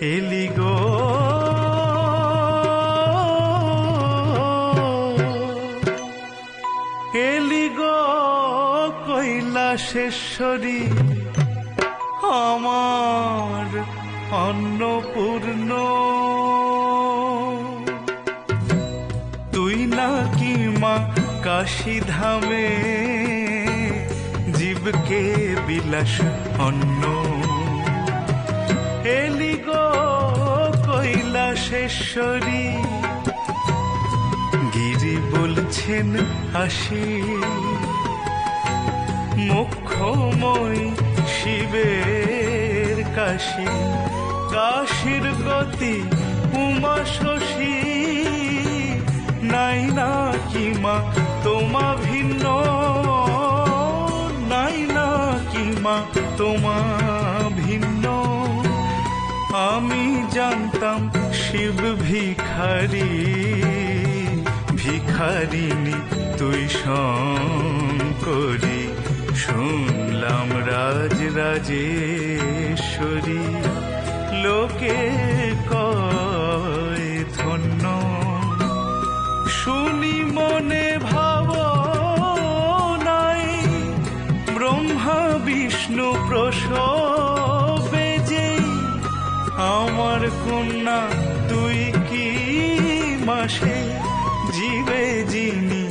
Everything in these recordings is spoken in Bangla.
এলি গো এলি গো কৈলাসেশ্বরী আমার অন্নপূর্ণ তুই নাকি মা কাশী ধামে জীবকে বিলাস অন্ন এলি গো কৈলাসেশ্বরী গিরি বলছেন আসি মুখ্যময়ী শিবের কাশী কাশীর গতি উমা শশী নাই না কি মা তোমা ভিন্ন নাই না কি মা তোমা ভিন্ন আমি জানতাম শিব ভিখারি ভিখারিণী তুই শঙ্করী শুনলাম রাজরাজেশ্বরী লোকে কয় ধন্য শুনি মনে ভাব নাই ব্রহ্মা বিষ্ণু প্রসবে যেই আমার কন্যা তুই কি মাসে জীবে যিনি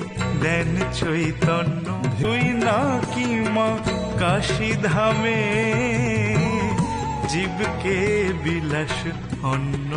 দেন চৈতন্য তুই নাকি মা কাশী ধামে জীবকে বিলাস অন্ন।